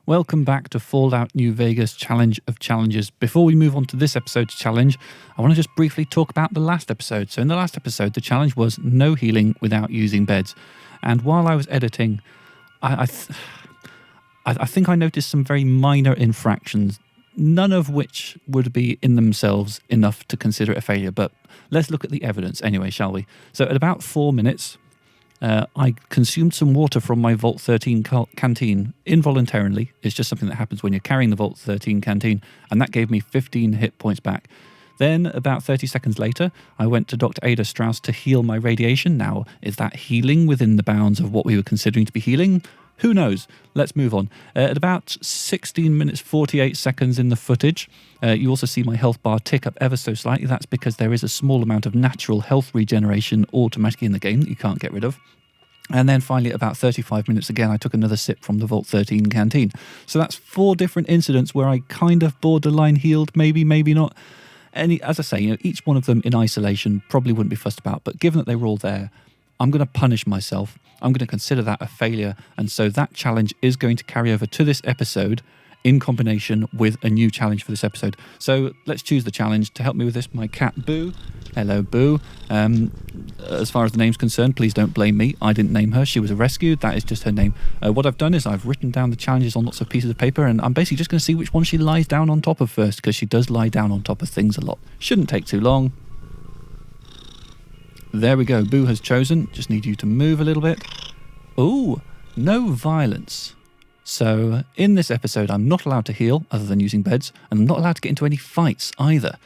Welcome back to Fallout New Vegas Challenge of Challenges. Before we move on to this episode's challenge, I want to just briefly talk about the last episode. So in the last episode, the challenge was no healing without using beds. And while I was editing, I think I noticed some very minor infractions, none of which would be in themselves enough to consider it a failure. But let's look at the evidence anyway, shall we? So at about 4 minutes, I consumed some water from my Vault 13 canteen involuntarily. It's just something that happens when you're carrying the Vault 13 canteen, and that gave me 15 hit points back. Then, about 30 seconds later, I went to Dr. Ada Strauss to heal my radiation. Now, is that healing within the bounds of what we were considering to be healing? Who knows? Let's move on. At about 16 minutes 48 seconds in the footage, you also see my health bar tick up ever so slightly. That's because there is a small amount of natural health regeneration automatically in the game that you can't get rid of. And then finally, at about 35 minutes again, I took another sip from the Vault 13 canteen. So that's 4 different incidents where I kind of borderline healed, maybe not. As I say, each one of them in isolation probably wouldn't be fussed about, but given that they were all there, I'm going to punish myself. I'm going to consider that a failure, and so that challenge is going to carry over to this episode in combination with a new challenge for this episode. So let's choose the challenge. To help me with this, my cat Boo. Hello, Boo. As far as the name's concerned, please don't blame me. I didn't name her. She was a rescue. That is just her name. What I've done is I've written down the challenges on lots of pieces of paper, and I'm basically just going to see which one she lies down on top of first, because she does lie down on top of things a lot. Shouldn't take too long. There we go. Boo has chosen. Just need you to move a little bit. Ooh, no violence. So in this episode, I'm not allowed to heal other than using beds, and I'm not allowed to get into any fights either.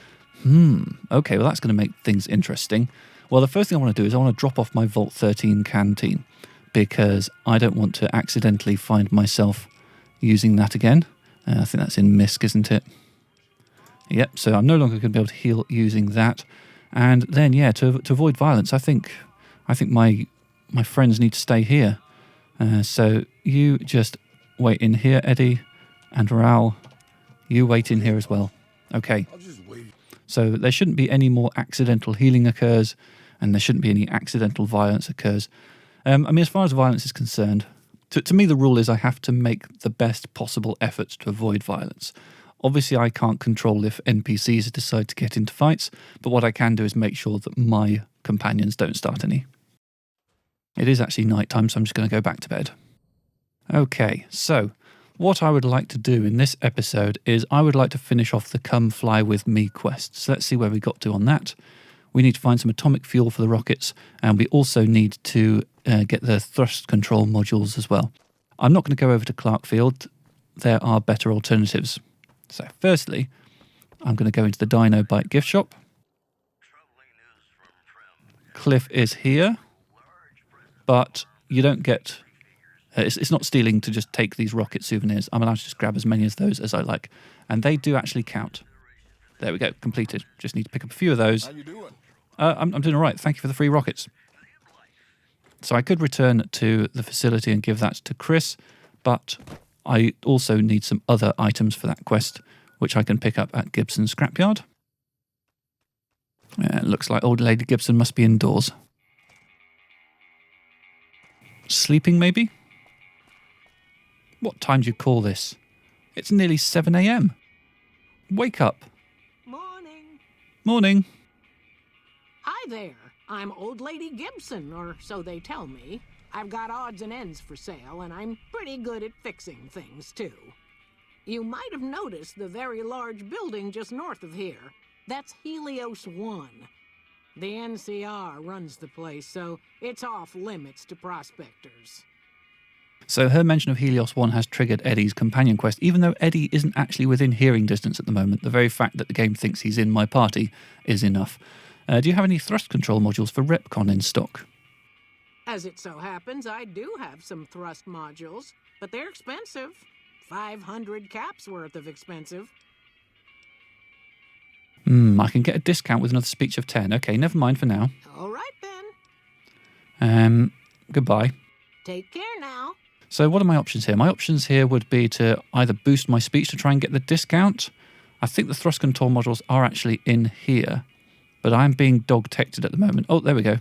Okay, well that's going to make things interesting. Well, the first thing I want to do is I want to drop off my Vault 13 canteen, because I don't want to accidentally find myself using that again. I think that's in MISC, isn't it? Yep, so I'm no longer going to be able to heal using that. And then, yeah, to avoid violence, I think my friends need to stay here. So you just wait in here, Eddie, and Raoul, you wait in here as well. Okay. I'll just wait. So there shouldn't be any more accidental healing occurs, and there shouldn't be any accidental violence occurs. As far as violence is concerned, to me the rule is I have to make the best possible efforts to avoid violence. Obviously, I can't control if NPCs decide to get into fights, but what I can do is make sure that my companions don't start any. It is actually night time, so I'm just going to go back to bed. Okay, so what I would like to do in this episode is I would like to finish off the Come Fly With Me quest. So let's see where we got to on that. We need to find some atomic fuel for the rockets, and we also need to get the thrust control modules as well. I'm not going to go over to Clarkfield. There are better alternatives. So firstly, I'm going to go into the Dino Bike gift shop. Cliff is here, but you don't get... It's not stealing to just take these rocket souvenirs. I'm allowed to just grab as many of those as I like. And they do actually count. There we go, completed. Just need to pick up a few of those. How you doing? I'm doing all right. Thank you for the free rockets. So I could return to the facility and give that to Chris, but I also need some other items for that quest, which I can pick up at Gibson's scrapyard. It looks like old Lady Gibson must be indoors. Sleeping, maybe? What time do you call this? It's nearly 7 a.m. Wake up. Morning. Morning. Hi there. I'm Old Lady Gibson, or so they tell me. I've got odds and ends for sale, and I'm pretty good at fixing things, too. You might have noticed the very large building just north of here. That's Helios 1. The NCR runs the place, so it's off limits to prospectors. So her mention of Helios 1 has triggered Eddie's companion quest, even though Eddie isn't actually within hearing distance at the moment. The very fact that the game thinks he's in my party is enough. Do you have any thrust control modules for Repcon in stock? As it so happens, I do have some thrust modules, but they're expensive. 500 caps worth of expensive. I can get a discount with another speech of 10. Okay, never mind for now. All right, then. Goodbye. Take care now. So what are my options here? My options here would be to either boost my speech to try and get the discount. I think the thrust control modules are actually in here, but I'm being dog-detected at the moment. Oh, there we go.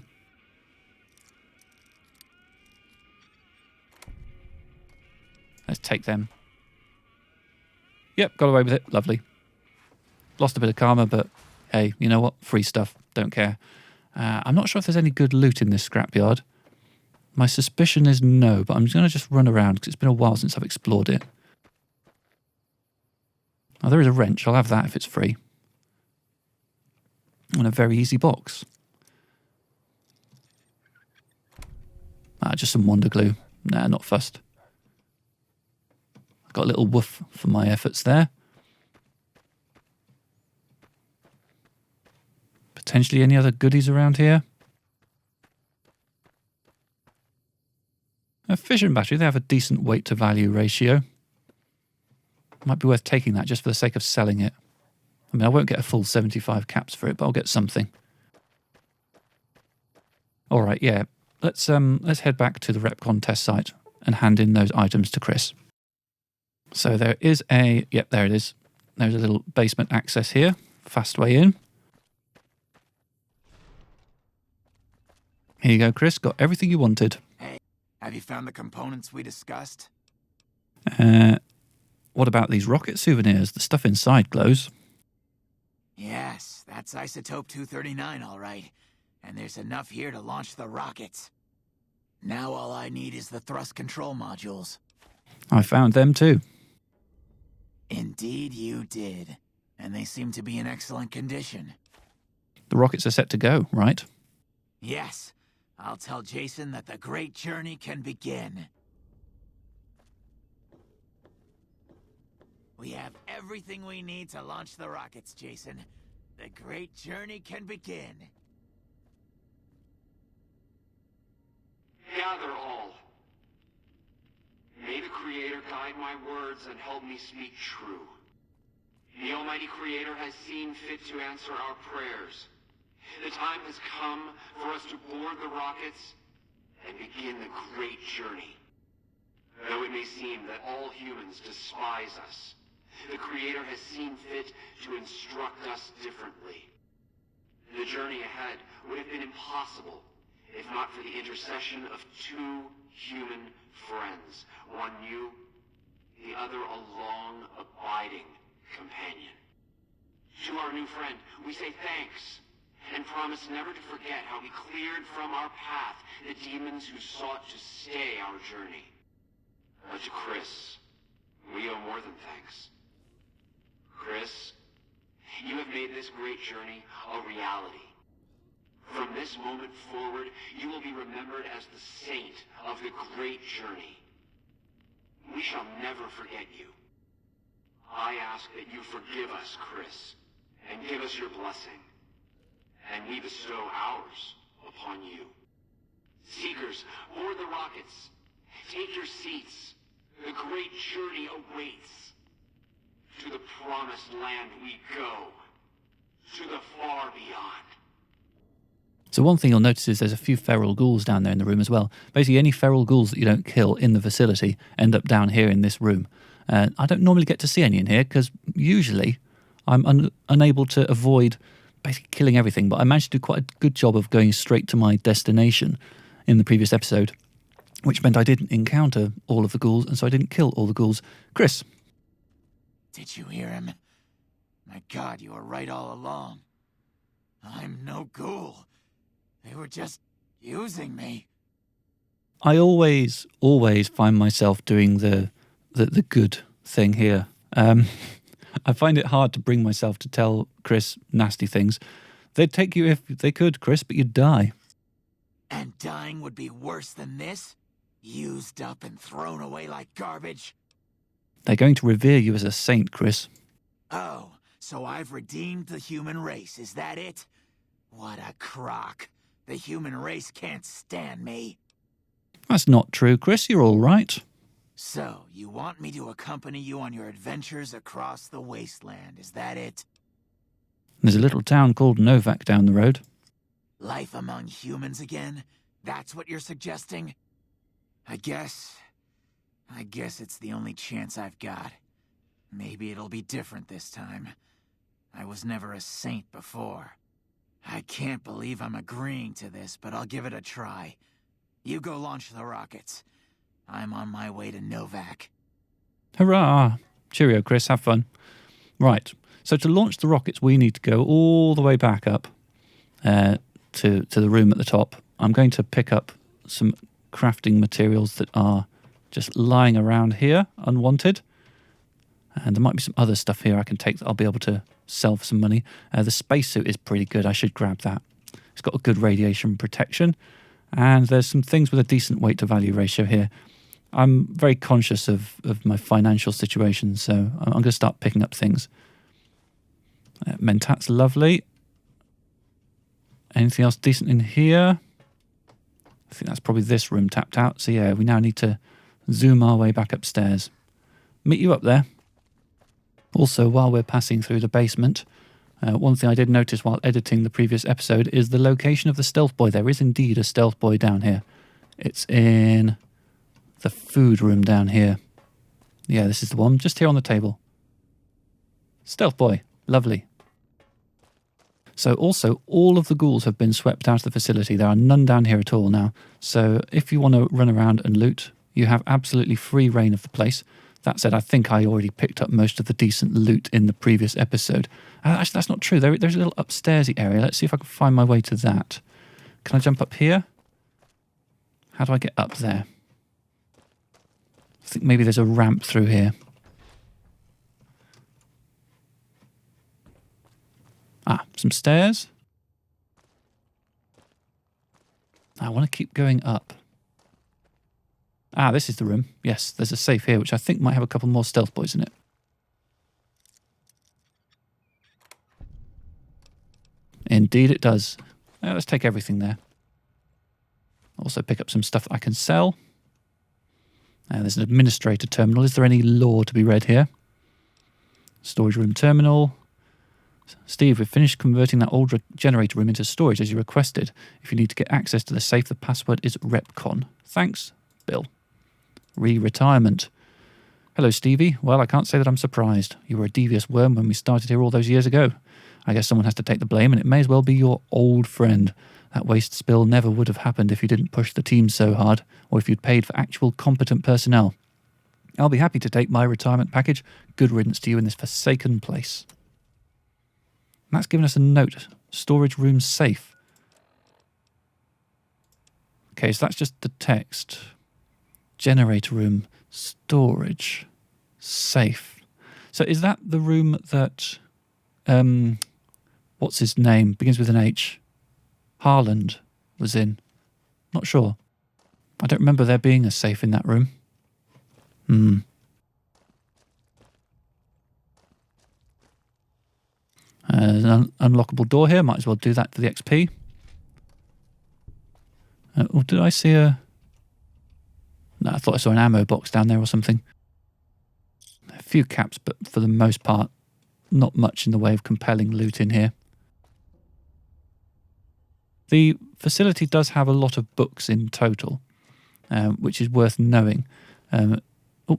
Let's take them. Yep, got away with it. Lovely. Lost a bit of karma, but hey, you know what? Free stuff. Don't care. I'm not sure if there's any good loot in this scrapyard. My suspicion is no, but I'm going to just run around because it's been a while since I've explored it. Oh, there is a wrench. I'll have that if it's free. And a very easy box. Just some wonder glue. Nah, not fussed. Got a little woof for my efforts there. Potentially any other goodies around here? A fission battery, they have a decent weight to value ratio. Might be worth taking that just for the sake of selling it. I mean, I won't get a full 75 caps for it, but I'll get something. All right, yeah. Let's head back to the rep contest site and hand in those items to Chris. So there is a... Yep, there it is. There's a little basement access here. Fast way in. Here you go, Chris. Got everything you wanted. Hey, have you found the components we discussed? What about these rocket souvenirs? The stuff inside glows. Yes, that's isotope 239, all right. And there's enough here to launch the rockets. Now all I need is the thrust control modules. I found them too. Indeed you did. And they seem to be in excellent condition. The rockets are set to go, right? Yes. I'll tell Jason that the great journey can begin. We have everything we need to launch the rockets, Jason. The great journey can begin. Gather all. May the Creator guide my words and help me speak true. The Almighty Creator has seen fit to answer our prayers. The time has come for us to board the rockets and begin the great journey. Though it may seem that all humans despise us, the Creator has seen fit to instruct us differently. The journey ahead would have been impossible if not for the intercession of two human friends, one new, the other a long, abiding companion. To our new friend, we say thanks, and promise never to forget how we cleared from our path the demons who sought to stay our journey. But to Chris, we owe more than thanks. Chris, you have made this great journey a reality. From this moment forward, you will be remembered as the saint of the great journey. We shall never forget you. I ask that you forgive us, Chris, and give us your blessing, and we bestow ours upon you. Seekers, board the rockets. Take your seats. The great journey awaits. To the promised land we go. To the far beyond. So one thing you'll notice is there's a few feral ghouls down there in the room as well. Basically, any feral ghouls that you don't kill in the facility end up down here in this room. I don't normally get to see any in here because usually I'm unable to avoid basically killing everything, but I managed to do quite a good job of going straight to my destination in the previous episode, which meant I didn't encounter all of the ghouls, and so I didn't kill all the ghouls. Chris. Did you hear him? My God, you were right all along. I'm no ghoul. They were just using me. I always find myself doing the good thing here. I find it hard to bring myself to tell Chris nasty things. They'd take you if they could, Chris, but you'd die. And dying would be worse than this? Used up and thrown away like garbage? They're going to revere you as a saint, Chris. Oh, so I've redeemed the human race, is that it? What a crock. The human race can't stand me. That's not true, Chris. You're all right. So, you want me to accompany you on your adventures across the wasteland, is that it? There's a little town called Novak down the road. Life among humans again? That's what you're suggesting? I guess it's the only chance I've got. Maybe it'll be different this time. I was never a saint before. I can't believe I'm agreeing to this, but I'll give it a try. You go launch the rockets. I'm on my way to Novak. Hurrah! Cheerio, Chris. Have fun. Right. So to launch the rockets, we need to go all the way back up to the room at the top. I'm going to pick up some crafting materials that are just lying around here, unwanted. And there might be some other stuff here I can take that I'll be able to sell for some money. The spacesuit is pretty good. I should grab that. It's got a good radiation protection. And there's some things with a decent weight to value ratio here. I'm very conscious of my financial situation, so I'm going to start picking up things. Mentat's lovely. Anything else decent in here? I think that's probably this room tapped out. So yeah, we now need to zoom our way back upstairs. Meet you up there. Also, while we're passing through the basement, one thing I did notice while editing the previous episode is the location of the stealth boy. There is indeed a stealth boy down here. It's in the food room down here. Yeah, this is the one, just here on the table. Stealth boy, lovely. So also, all of the ghouls have been swept out of the facility. There are none down here at all now. So if you want to run around and loot, you have absolutely free reign of the place. That said, I think I already picked up most of the decent loot in the previous episode. Actually, that's not true. There's a little upstairsy area. Let's see if I can find my way to that. Can I jump up here? How do I get up there? I think maybe there's a ramp through here. Some stairs. I want to keep going up. This is the room. Yes, there's a safe here, which I think might have a couple more stealth boys in it. Indeed it does. Let's take everything there. Also pick up some stuff that I can sell. There's an administrator terminal. Is there any lore to be read here? Storage room terminal. Steve, we've finished converting that old generator room into storage as you requested. If you need to get access to the safe, the password is REPCON. Thanks, Bill. Re-retirement. Hello, Stevie. Well, I can't say that I'm surprised. You were a devious worm when we started here all those years ago. I guess someone has to take the blame, and it may as well be your old friend. That waste spill never would have happened if you didn't push the team so hard, or if you'd paid for actual competent personnel. I'll be happy to take my retirement package. Good riddance to you in this forsaken place. And that's given us a note. Storage room safe. Okay, so that's just the text. Generator room, storage, safe. So is that the room that, what's his name? Begins with an H. Harland was in. Not sure. I don't remember there being a safe in that room. There's an unlockable door here. Might as well do that for the XP. Or did I see a... No, I thought I saw an ammo box down there or something. A few caps, but for the most part, not much in the way of compelling loot in here. The facility does have a lot of books in total, which is worth knowing.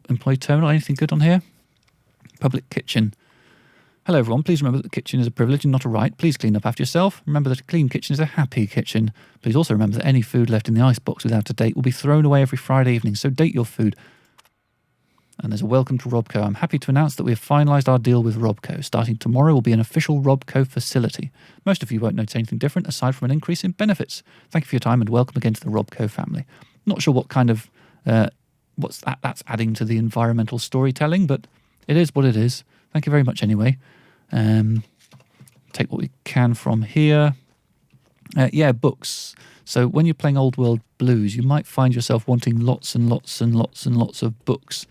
Employee terminal, anything good on here? Public kitchen. Hello everyone, please remember that the kitchen is a privilege and not a right. Please clean up after yourself. Remember that a clean kitchen is a happy kitchen. Please also remember that any food left in the icebox without a date will be thrown away every Friday evening, so date your food. And there's a welcome to Robco. I'm happy to announce that we have finalised our deal with Robco. Starting tomorrow will be an official Robco facility. Most of you won't notice anything different aside from an increase in benefits. Thank you for your time and welcome again to the Robco family. Not sure what kind of, that's adding to the environmental storytelling, but it is what it is. Thank you very much anyway. Take what we can from here. Books. So when you're playing Old World Blues, you might find yourself wanting lots and lots and lots and lots of books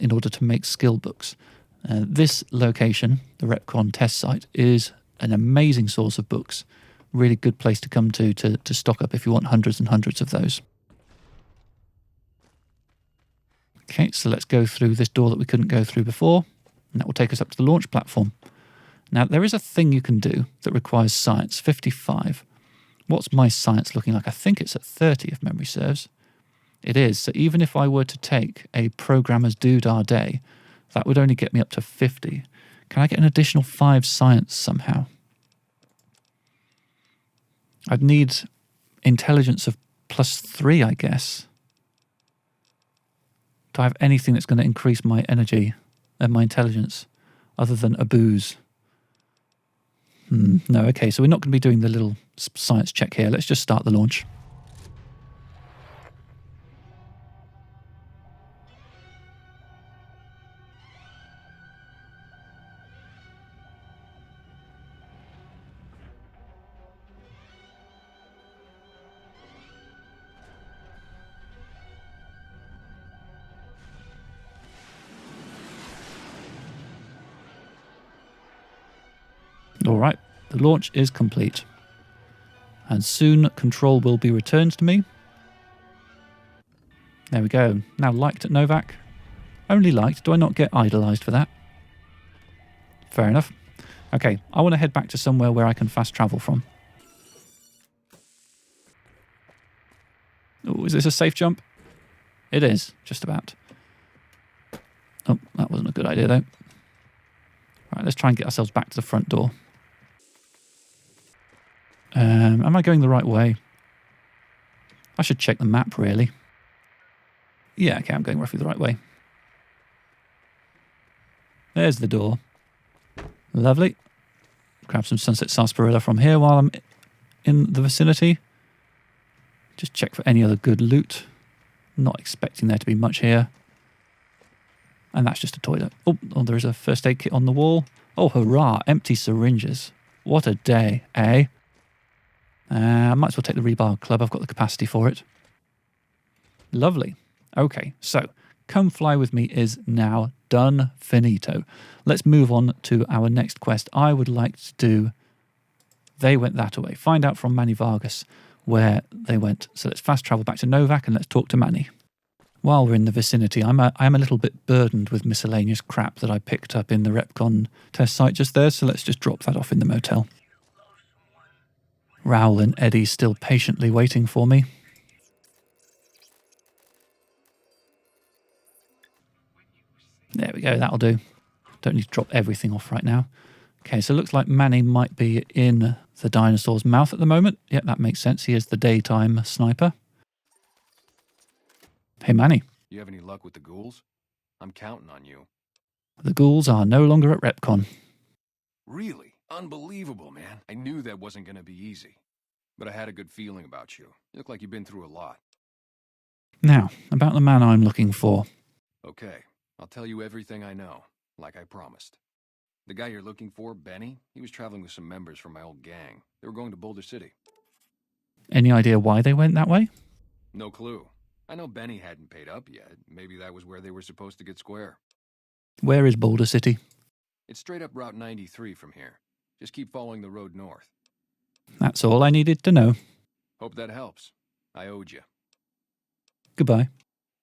in order to make skill books. This location, the REPCON test site, is an amazing source of books. Really good place to come to stock up if you want hundreds and hundreds of those. Okay, so let's go through this door that we couldn't go through before. And that will take us up to the launch platform. Now, there is a thing you can do that requires science, 55. What's my science looking like? I think it's at 30, if memory serves. It is. So even if I were to take a programmer's doodah day, that would only get me up to 50. Can I get an additional 5 science somehow? I'd need intelligence of +3, I guess. Do I have anything that's going to increase my energy my intelligence, other than a booze. No, okay, so we're not going to be doing the little science check here. Let's just start the launch. All right, the launch is complete. And soon control will be returned to me. There we go. Now liked at Novak. Only liked. Do I not get idolised for that? Fair enough. Okay, I want to head back to somewhere where I can fast travel from. Oh, is this a safe jump? It is, just about. Oh, that wasn't a good idea though. Right, let's try and get ourselves back to the front door. Am I going the right way? I should check the map, really. Yeah, okay, I'm going roughly the right way. There's the door. Lovely. Grab some sunset sarsaparilla from here while I'm in the vicinity. Just check for any other good loot. Not expecting there to be much here. And that's just a toilet. Oh, there is a first aid kit on the wall. Oh, hurrah, empty syringes. What a day, eh? I might as well take the rebar club. I've got the capacity for it. Lovely. Okay, so Come Fly With Me is now done finito. Let's move on to our next quest. I would like to do They Went That Away. Find out from Manny Vargas where they went. So let's fast travel back to Novak and let's talk to Manny. While we're in the vicinity, I'm a little bit burdened with miscellaneous crap that I picked up in the Repcon test site just there, so let's just drop that off in the motel. Raoul and Eddie still patiently waiting for me. There we go, that'll do. Don't need to drop everything off right now. Okay, so it looks like Manny might be in the dinosaur's mouth at the moment. Yep, that makes sense. He is the daytime sniper. Hey, Manny. You have any luck with the ghouls? I'm counting on you. The ghouls are no longer at Repcon. Really? Unbelievable, man. I knew that wasn't going to be easy. But I had a good feeling about you. You look like you've been through a lot. Now, about the man I'm looking for. Okay, I'll tell you everything I know, like I promised. The guy you're looking for, Benny, he was traveling with some members from my old gang. They were going to Boulder City. Any idea why they went that way? No clue. I know Benny hadn't paid up yet. Maybe that was where they were supposed to get square. Where is Boulder City? It's straight up Route 93 from here. Just keep following the road north. That's all I needed to know. Hope that helps. I owed you. Goodbye.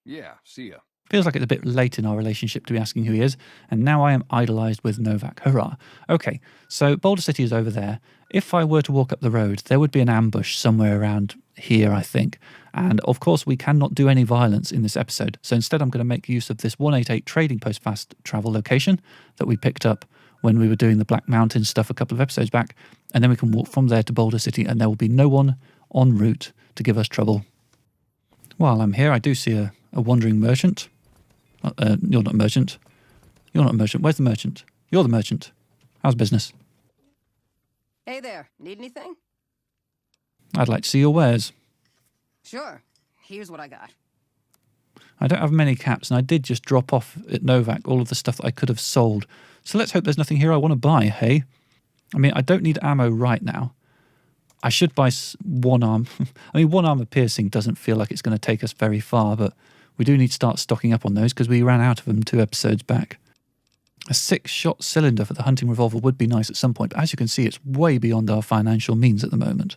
Yeah, see ya. Feels like it's a bit late in our relationship to be asking who he is, and now I am idolised with Novak. Hurrah. Okay, so Boulder City is over there. If I were to walk up the road, there would be an ambush somewhere around here, I think. And of course, we cannot do any violence in this episode. So instead, I'm going to make use of this 188 Trading Post fast travel location that we picked up when we were doing the Black Mountain stuff a couple of episodes back. And then we can walk from there to Boulder City, and there will be no one en route to give us trouble. While I'm here, I do see a wandering merchant. You're not a merchant. You're not a merchant. Where's the merchant? You're the merchant. How's business? Hey there, need anything? I'd like to see your wares. Sure, here's what I got. I don't have many caps, and I did just drop off at Novak all of the stuff that I could have sold. So let's hope there's nothing here I want to buy, hey? I mean, I don't need ammo right now. I should buy one arm. I mean, one armor piercing doesn't feel like it's going to take us very far, but we do need to start stocking up on those because we ran out of them 2 episodes back. A 6-shot cylinder for the hunting revolver would be nice at some point, but as you can see, it's way beyond our financial means at the moment.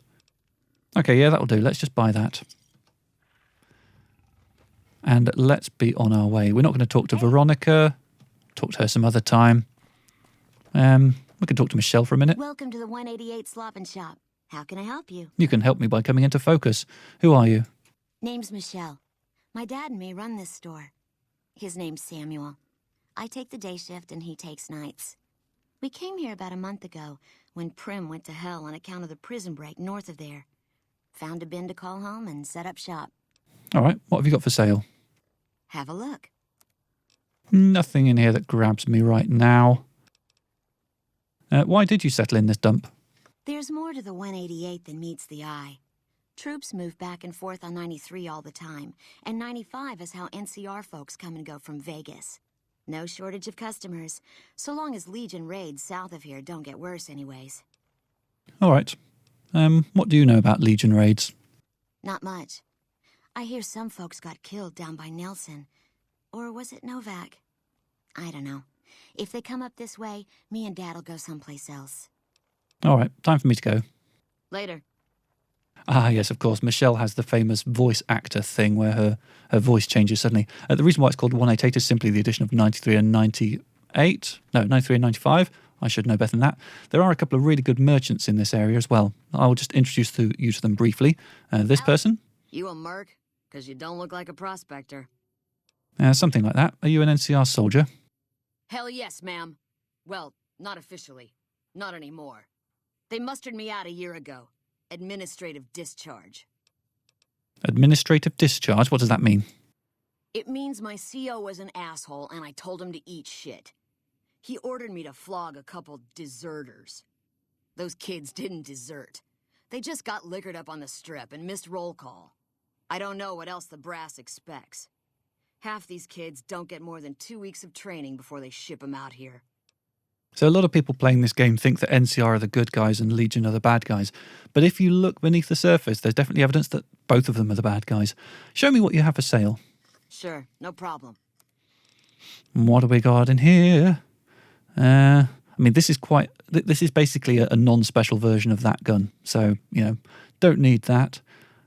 Okay, yeah, that'll do. Let's just buy that. And let's be on our way. We're not going to talk to Veronica. Talk to her some other time. We can talk to Michelle for a minute. Welcome to the 188 Slop and Shop. How can I help you? You can help me by coming into focus. Who are you? Name's Michelle. My dad and me run this store. His name's Samuel. I take the day shift and he takes nights. We came here about a month ago when Prim went to hell on account of the prison break north of there. Found a bin to call home and set up shop. All right, what have you got for sale? Have a look. Nothing in here that grabs me right now. Why did you settle in this dump? There's more to the 188 than meets the eye. Troops move back and forth on 93 all the time, and 95 is how NCR folks come and go from Vegas. No shortage of customers, so long as Legion raids south of here don't get worse anyways. All right. What do you know about Legion raids? Not much. I hear some folks got killed down by Nelson. Or was it Novak? I don't know. If they come up this way, me and Dad'll go someplace else. All right, time for me to go. Later. Ah, yes, of course. Michelle has the famous voice actor thing where her voice changes suddenly. The reason why it's called 188 is simply the addition of 93 and 98. No, 93 and 95. I should know better than that. There are a couple of really good merchants in this area as well. I'll just introduce you to them briefly. This person? You a merc? Because you don't look like a prospector. Something like that. Are you an NCR soldier? Hell yes, ma'am. Well, not officially. Not anymore. They mustered me out a year ago. Administrative discharge. Administrative discharge? What does that mean? It means my CO was an asshole and I told him to eat shit. He ordered me to flog a couple deserters. Those kids didn't desert. They just got liquored up on the strip and missed roll call. I don't know what else the brass expects. Half these kids don't get more than 2 weeks of training before they ship them out here. So a lot of people playing this game think that NCR are the good guys and Legion are the bad guys. But if you look beneath the surface, there's definitely evidence that both of them are the bad guys. Show me what you have for sale. Sure, no problem. What do we got in here? I mean, this is basically a non-special version of that gun. So, don't need that.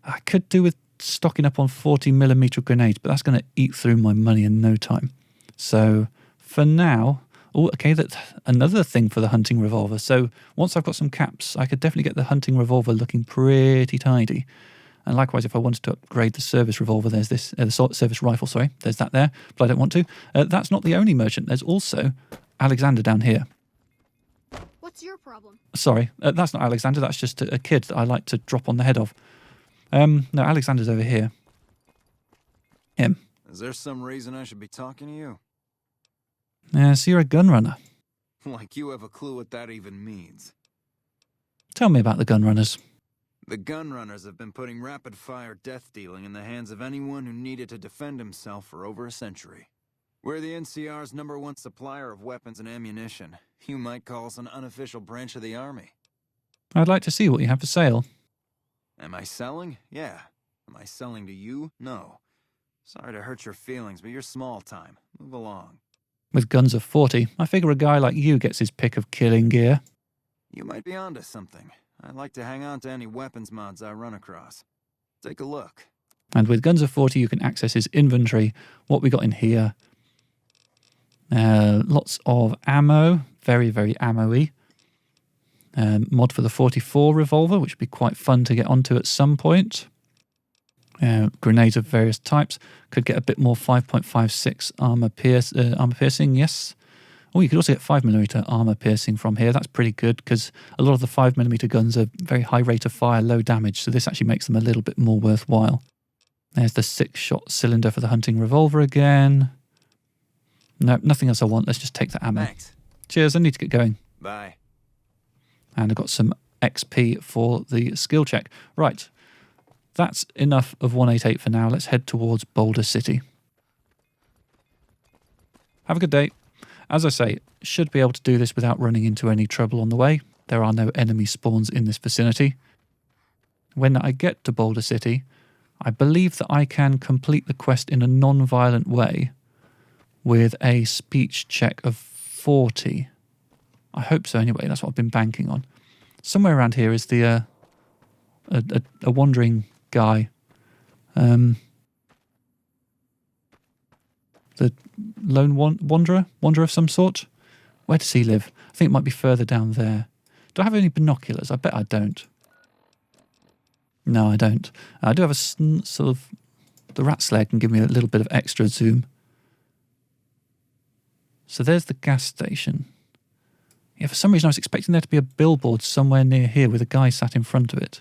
I could do with stocking up on 40mm grenades, but that's going to eat through my money in no time. So, for now... Oh, okay, that's another thing for the hunting revolver. So once I've got some caps, I could definitely get the hunting revolver looking pretty tidy. And likewise, if I wanted to upgrade the service revolver, there's this, the service rifle, sorry, there's that there, but I don't want to. That's not the only merchant. There's also Alexander down here. What's your problem? Sorry, that's not Alexander, that's just a kid that I like to drop on the head of. No, Alexander's over here. Him. Is there some reason I should be talking to you? So you're a gun runner. Like you have a clue what that even means. Tell me about the gun runners. The gun runners have been putting rapid-fire death dealing in the hands of anyone who needed to defend himself for over a century. We're the NCR's #1 supplier of weapons and ammunition. You might call us an unofficial branch of the Army. I'd like to see what you have for sale. Am I selling? Yeah. Am I selling to you? No. Sorry to hurt your feelings, but you're small time. Move along. With guns of 40, I figure a guy like you gets his pick of killing gear. You might be onto something. I like to hang on to any weapons mods I run across. Take a look. And with guns of 40, you can access his inventory. What we got in here? Lots of ammo. Very, very ammo-y. Mod for the 44 revolver, which would be quite fun to get onto at some point. Grenades of various types. Could get a bit more 5.56 armor piercing, yes. Oh, you could also get 5mm armor piercing from here. That's pretty good because a lot of the 5mm guns are very high rate of fire, low damage, so this actually makes them a little bit more worthwhile. There's the 6-shot cylinder for the hunting revolver again. No, nothing else I want. Let's just take the ammo. Thanks. Cheers, I need to get going. Bye. And I've got some XP for the skill check. Right. That's enough of 188 for now. Let's head towards Boulder City. Have a good day. As I say, should be able to do this without running into any trouble on the way. There are no enemy spawns in this vicinity. When I get to Boulder City, I believe that I can complete the quest in a non-violent way with a speech check of 40. I hope so anyway. That's what I've been banking on. Somewhere around here is the a wandering guy. The lone wanderer of some sort. Where does he live? I think it might be further down there. Do I have any binoculars? I bet I don't. No, I don't. I do have a sort of... The rat sled can give me a little bit of extra zoom. So there's the gas station. Yeah, for some reason I was expecting there to be a billboard somewhere near here with a guy sat in front of it.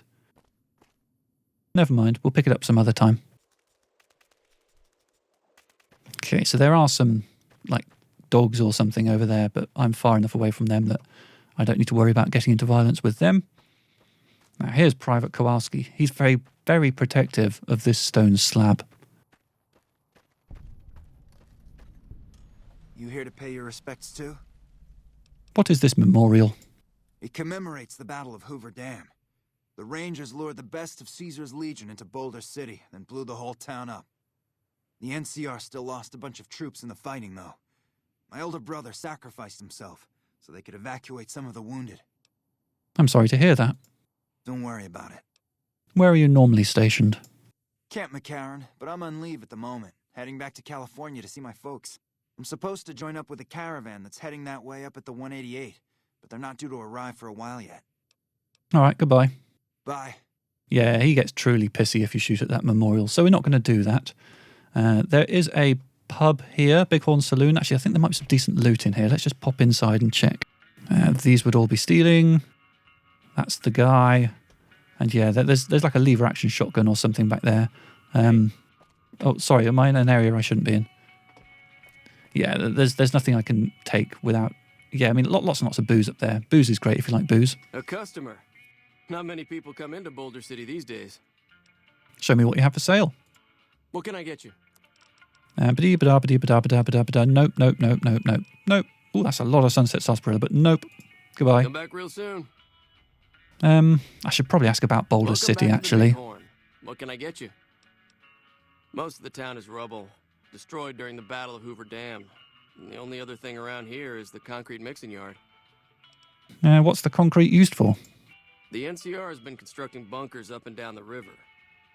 Never mind, we'll pick it up some other time. Okay, so there are some like dogs or something over there, but I'm far enough away from them that I don't need to worry about getting into violence with them. Now here's Private Kowalski. He's very, very protective of this stone slab. You here to pay your respects too? What is this memorial? It commemorates the Battle of Hoover Dam. The Rangers lured the best of Caesar's Legion into Boulder City, then blew the whole town up. The NCR still lost a bunch of troops in the fighting, though. My older brother sacrificed himself so they could evacuate some of the wounded. I'm sorry to hear that. Don't worry about it. Where are you normally stationed? Camp McCarran, but I'm on leave at the moment, heading back to California to see my folks. I'm supposed to join up with a caravan that's heading that way up at the 188, but they're not due to arrive for a while yet. All right, goodbye. Bye. Yeah, he gets truly pissy if you shoot at that memorial, so we're not going to do that. There is a pub here, Bighorn Saloon. Actually, I think there might be some decent loot in here. Let's just pop inside and check. These would all be stealing. That's the guy. And yeah, there's like a lever action shotgun or something back there. Oh, sorry, am I in an area I shouldn't be in? Yeah, there's nothing I can take without... Yeah, I mean, lots and lots of booze up there. Booze is great if you like booze. A customer. Not many people come into Boulder City these days. Show me what you have for sale. What can I get you? Nope. Nope. Oh, that's a lot of Sunset Sarsaparilla, but nope. Goodbye. Come back real soon. I should probably ask about Boulder City, actually. What can I get you? Most of the town is rubble, destroyed during the Battle of Hoover Dam. And the only other thing around here is the concrete mixing yard. What's the concrete used for? The NCR has been constructing bunkers up and down the river.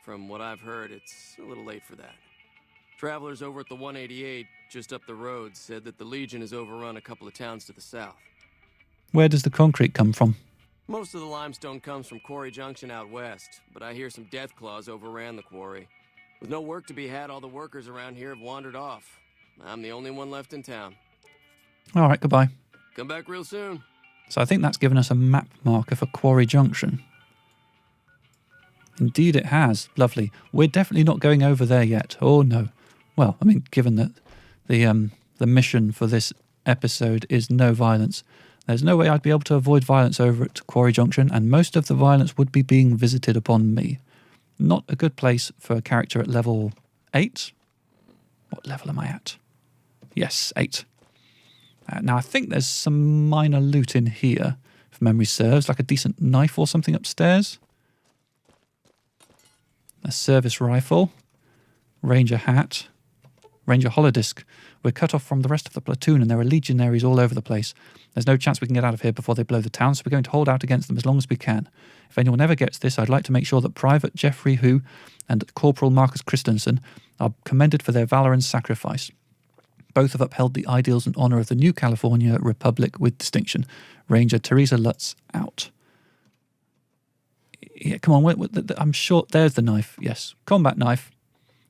From what I've heard, it's a little late for that. Travelers over at the 188, just up the road, said that the Legion has overrun a couple of towns to the south. Where does the concrete come from? Most of the limestone comes from Quarry Junction out west, but I hear some death claws overran the quarry. With no work to be had, all the workers around here have wandered off. I'm the only one left in town. All right, goodbye. Come back real soon. So I think that's given us a map marker for Quarry Junction. Indeed it has. Lovely. We're definitely not going over there yet. Oh, no. Well, I mean, given that the mission for this episode is no violence, there's no way I'd be able to avoid violence over at Quarry Junction, and most of the violence would be being visited upon me. Not a good place for a character at level 8. What level am I at? Yes, 8. Now, I think there's some minor loot in here, if memory serves, like a decent knife or something upstairs. A service rifle. Ranger hat. Ranger holodisc. We're cut off from the rest of the platoon and there are legionaries all over the place. There's no chance we can get out of here before they blow the town, so we're going to hold out against them as long as we can. If anyone ever gets this, I'd like to make sure that Private Jeffrey Hu and Corporal Marcus Christensen are commended for their valor and sacrifice. Both have upheld the ideals and honor of the New California Republic with distinction. Ranger Teresa Lutz out. Yeah, come on, I'm sure there's the knife. Yes, combat knife.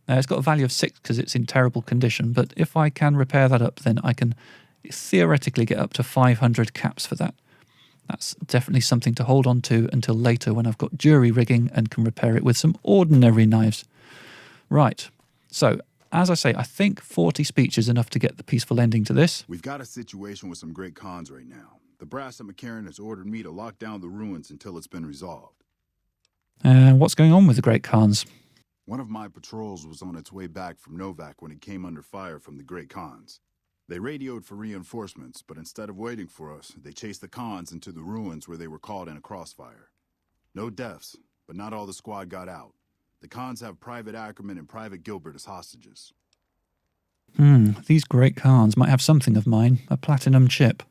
It's got a value of 6 because it's in terrible condition, but if I can repair that up, then I can theoretically get up to 500 caps for that. That's definitely something to hold on to until later when I've got jury rigging and can repair it with some ordinary knives. Right, so as I say, I think 40 speech is enough to get the peaceful ending to this. We've got a situation with some great cons right now. The brass at McCarran has ordered me to lock down the ruins until it's been resolved. What's going on with the Great Khans? One of my patrols was on its way back from Novak when it came under fire from the Great Khans. They radioed for reinforcements, but instead of waiting for us, they chased the Khans into the ruins where they were caught in a crossfire. No deaths, but not all the squad got out. The Khans have Private Ackerman and Private Gilbert as hostages. These Great Khans might have something of mine, a platinum chip.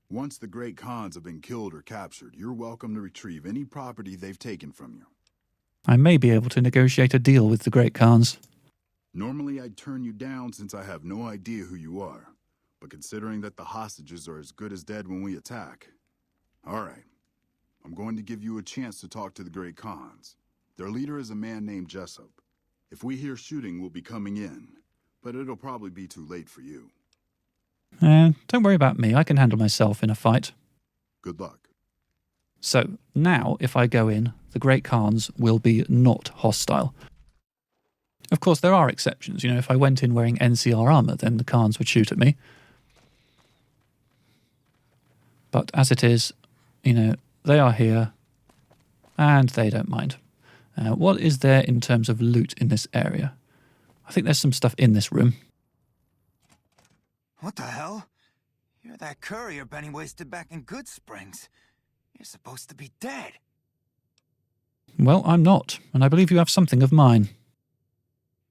Once the Great Khans have been killed or captured, you're welcome to retrieve any property they've taken from you. I may be able to negotiate a deal with the Great Khans. Normally I'd turn you down since I have no idea who you are. But considering that the hostages are as good as dead when we attack... Alright. I'm going to give you a chance to talk to the Great Khans. Their leader is a man named Jessup. If we hear shooting, we'll be coming in. But it'll probably be too late for you. Don't worry about me. I can handle myself in a fight. Good luck. So, now, if I go in, the Great Khans will be not hostile. Of course, there are exceptions. You know, if I went in wearing NCR armor, then the Khans would shoot at me. But as it is, you know, they are here, and they don't mind. What is there in terms of loot in this area? I think there's some stuff in this room. What the hell? You're that courier Benny wasted back in Good Springs. You're supposed to be dead. Well, I'm not, and I believe you have something of mine.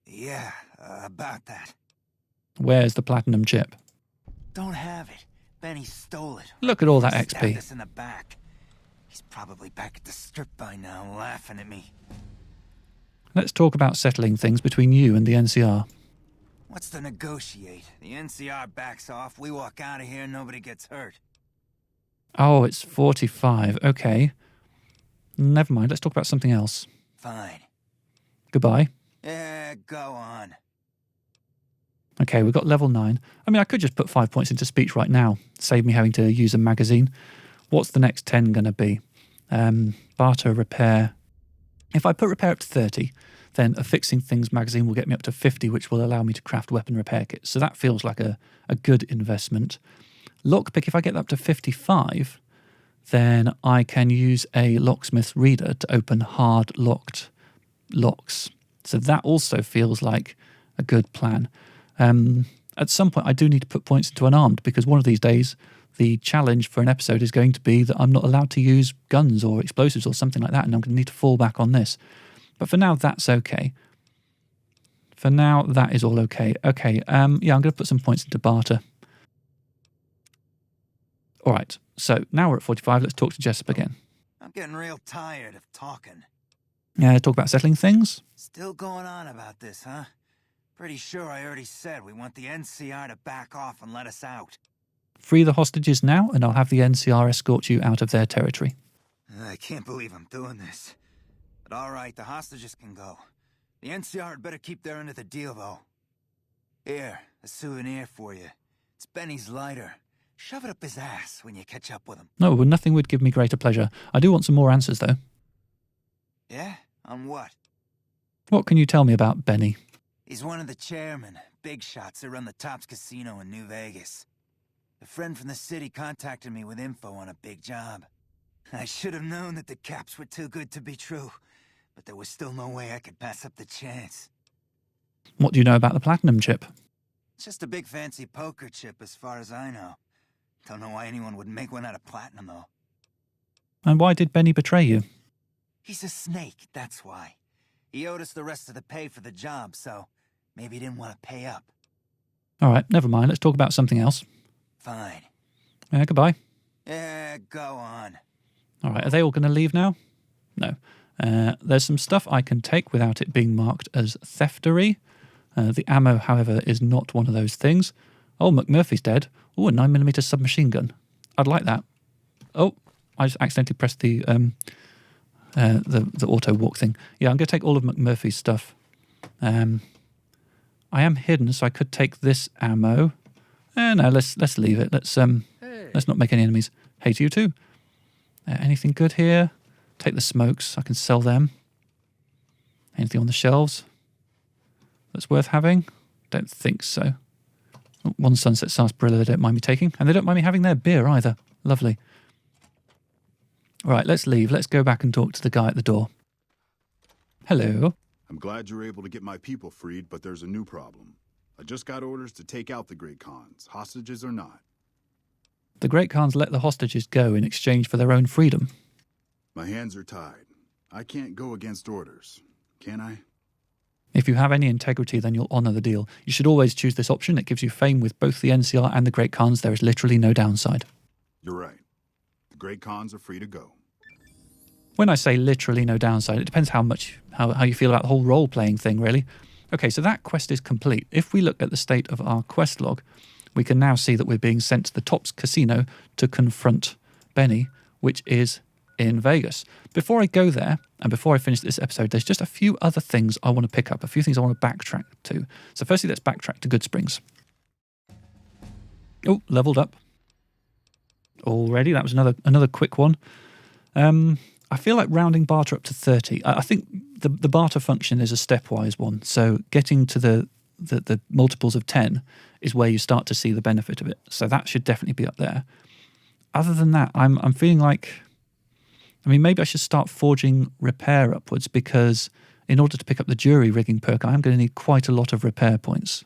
Yeah, about that. Where's the platinum chip? Don't have it. Benny stole it. Look at all that Stabbed XP. us in the back. He's probably back at the strip by now, laughing at me. Let's talk about settling things between you and the NCR. What's to negotiate? The NCR backs off, we walk out of here, nobody gets hurt. Oh, it's 45. Okay. Never mind. Let's talk about something else. Fine. Goodbye. Yeah, go on. Okay, we've got level 9. I mean, I could just put 5 points into speech right now, save me having to use a magazine. What's the next 10 going to be? Barter, repair. If I put repair up to 30, then a fixing things magazine will get me up to 50, which will allow me to craft weapon repair kits. So that feels like a good investment. Lockpick, if I get that up to 55, then I can use a locksmith's reader to open hard locked locks. So that also feels like a good plan. At some point, I do need to put points into unarmed, because one of these days, the challenge for an episode is going to be that I'm not allowed to use guns or explosives or something like that, and I'm going to need to fall back on this. But for now, that's okay. For now, that is all okay. Okay, yeah, I'm going to put some points into barter. All right, so now we're at 45. Let's talk to Jessup again. I'm getting real tired of talking. Yeah, talk about settling things. Still going on about this, huh? Pretty sure I already said we want the NCR to back off and let us out. Free the hostages now, and I'll have the NCR escort you out of their territory. I can't believe I'm doing this. But all right, the hostages can go. The NCR had better keep their end of the deal, though. Here, a souvenir for you. It's Benny's lighter. Shove it up his ass when you catch up with him. No, nothing would give me greater pleasure. I do want some more answers, though. Yeah? On what? What can you tell me about Benny? He's one of the chairmen, big shots that run the Tops Casino in New Vegas. A friend from the city contacted me with info on a big job. I should have known that the caps were too good to be true, but there was still no way I could pass up the chance. What do you know about the platinum chip? It's just a big fancy poker chip as far as I know. Don't know why anyone would make one out of platinum, though. And why did Benny betray you? He's a snake, that's why. He owed us the rest of the pay for the job, so maybe he didn't want to pay up. All right, never mind. Let's talk about something else. Fine. Goodbye. Yeah, go on. All right, are they all going to leave now? No. There's some stuff I can take without it being marked as theftery. The ammo, however, is not one of those things. Oh, McMurphy's dead. Oh, a 9mm submachine gun. I'd like that. Oh, I just accidentally pressed the auto walk thing. Yeah, I'm going to take all of McMurphy's stuff. I am hidden, so I could take this ammo. No, let's leave it. Let's not make any enemies. Hate you too. Anything good here? Take the smokes. I can sell them. Anything on the shelves that's worth having? Don't think so. One Sunset Sarsaparilla they don't mind me taking, and they don't mind me having their beer either. Lovely. All right, let's leave. Let's go back and talk to the guy at the door. Hello. I'm glad you're able to get my people freed, but there's a new problem. I just got orders to take out the Great Khans, hostages or not. The Great Khans let the hostages go in exchange for their own freedom. My hands are tied. I can't go against orders, can I? If you have any integrity, then you'll honour the deal. You should always choose this option. It gives you fame with both the NCR and the Great Khans. There is literally no downside. You're right. The Great Khans are free to go. When I say literally no downside, it depends how you feel about the whole role-playing thing, really. Okay, so that quest is complete. If we look at the state of our quest log, we can now see that we're being sent to the Tops Casino to confront Benny, which is in Vegas. Before I go there, and before I finish this episode, there's just a few other things I want to pick up, a few things I want to backtrack to. So firstly, let's backtrack to Good Springs. Oh, leveled up. Already, that was another quick one. I I feel like rounding barter up to 30. I think the barter function is a stepwise one. So getting to the multiples of 10 is where you start to see the benefit of it. So that should definitely be up there. Other than that, I'm feeling like, I mean, maybe I should start forging repair upwards, because in order to pick up the jury rigging perk, I'm going to need quite a lot of repair points.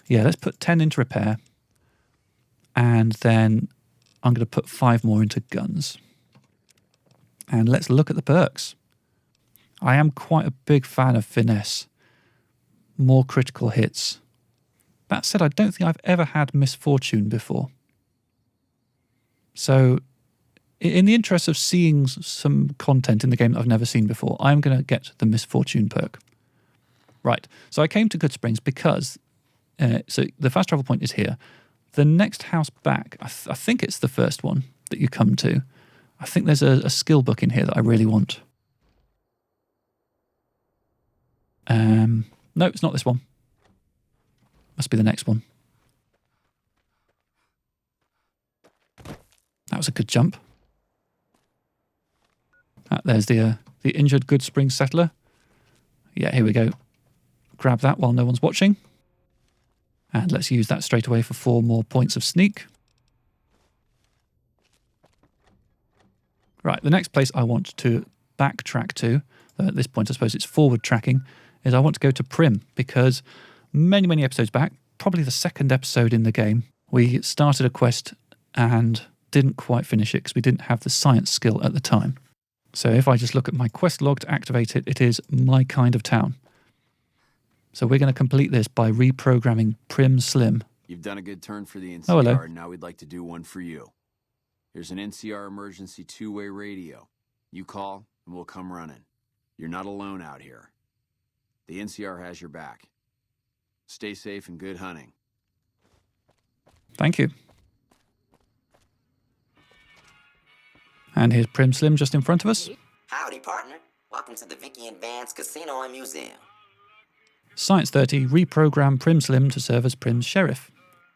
Yeah, let's put 10 into repair. And then I'm going to put 5 more into guns. And let's look at the perks. I am quite a big fan of finesse. More critical hits. That said, I don't think I've ever had misfortune before. So, in the interest of seeing some content in the game that I've never seen before, I'm going to get the misfortune perk. Right, so I came to Goodsprings because, so the fast travel point is here. The next house back, I think it's the first one that you come to. I think there's a skill book in here that I really want. No, it's not this one. Must be the next one. That was a good jump. There's the injured Goodsprings settler. Yeah, here we go. Grab that while no one's watching. And let's use that straight away for 4 more points of sneak. Right, the next place I want to backtrack to, at this point I suppose it's forward tracking, is I want to go to Prim, because many episodes back, probably the second episode in the game, we started a quest and didn't quite finish it because we didn't have the science skill at the time. So if I just look at my quest log to activate it, it is my kind of town. So we're going to complete this by reprogramming Prim Slim. You've done a good turn for the NCR, oh, hello. and now we'd like to do one for you. Here's an NCR emergency 2-way radio. You call, and we'll come running. You're not alone out here. The NCR has your back. Stay safe and good hunting. Thank you. And here's Prim Slim just in front of us. Howdy, partner. Welcome to the Vicky and Vance Casino and Museum. Science 30, reprogram Prim Slim to serve as Prim's sheriff.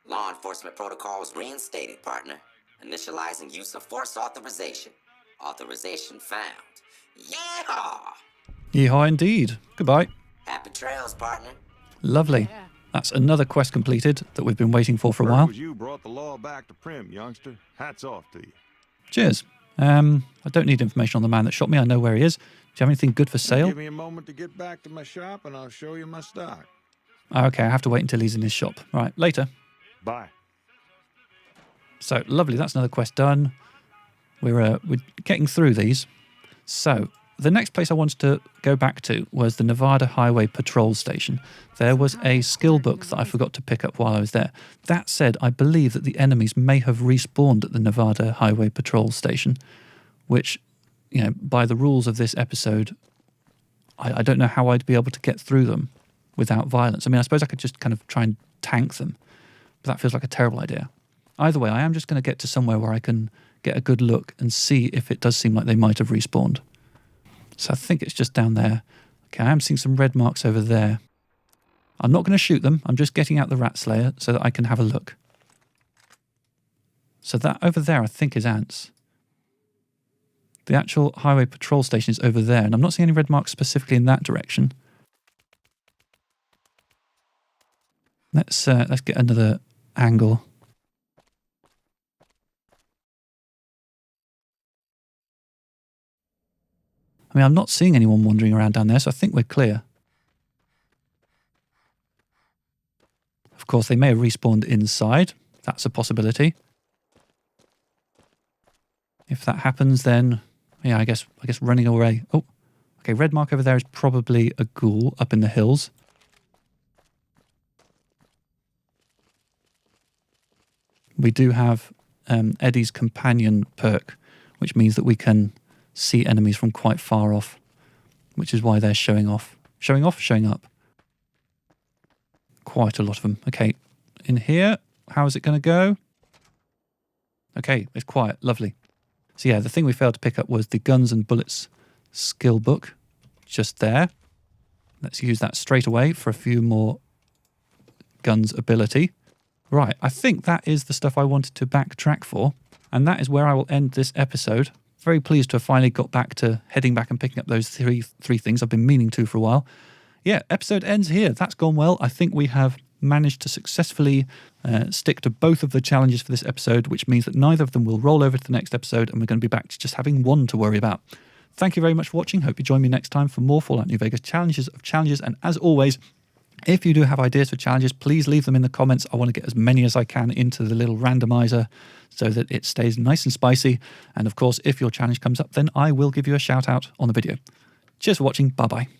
Law enforcement protocols reinstated, partner. Initializing use of force authorization. Authorization found. Yeehaw! Yeehaw indeed. Goodbye. Happy trails, partner. Lovely. Yeah. That's another quest completed that we've been waiting for a while. You brought the law back to Prim, youngster. Hats off to you. Cheers. I don't need information on the man that shot me. I know where he is. Do you have anything good for sale? Give me a moment to get back to my shop and I'll show you my stock. Okay, I have to wait until he's in his shop. Right, later. Bye. So, lovely. That's another quest done. We're getting through these. So, the next place I wanted to go back to was the Nevada Highway Patrol Station. There was a skill book that I forgot to pick up while I was there. That said, I believe that the enemies may have respawned at the Nevada Highway Patrol Station, which, you know, by the rules of this episode, I don't know how I'd be able to get through them without violence. I mean, I suppose I could just kind of try and tank them, but that feels like a terrible idea. Either way, I am just going to get to somewhere where I can get a good look and see if it does seem like they might have respawned. So I think it's just down there. Okay, I am seeing some red marks over there. I'm not going to shoot them. I'm just getting out the Rat Slayer so that I can have a look. So that over there I think is ants. The actual highway patrol station is over there, and I'm not seeing any red marks specifically in that direction. Let's get another angle. I mean, I'm not seeing anyone wandering around down there, so I think we're clear. Of course, they may have respawned inside. That's a possibility. If that happens, then, yeah, I guess running away. Oh, okay, red mark over there is probably a ghoul up in the hills. We do have Eddie's companion perk, which means that we can see enemies from quite far off, which is why they're showing off. Showing off, showing up. Quite a lot of them. Okay, in here, how is it going to go? Okay, it's quiet. Lovely. So yeah, the thing we failed to pick up was the guns and bullets skill book. Just there. Let's use that straight away for a few more guns ability. Right, I think that is the stuff I wanted to backtrack for, and that is where I will end this episode. very pleased to have finally got back to heading back and picking up those three things I've been meaning to for a while. Yeah, episode ends here. That's gone well. I think we have managed to successfully stick to both of the challenges for this episode, which means that neither of them will roll over to the next episode, and we're going to be back to just having one to worry about. Thank you very much for watching. Hope you join me next time for more Fallout New Vegas challenges of challenges. And as always, if you do have ideas for challenges, please leave them in the comments. I want to get as many as I can into the little randomizer so that it stays nice and spicy. And of course, if your challenge comes up, then I will give you a shout out on the video. Cheers for watching. Bye-bye.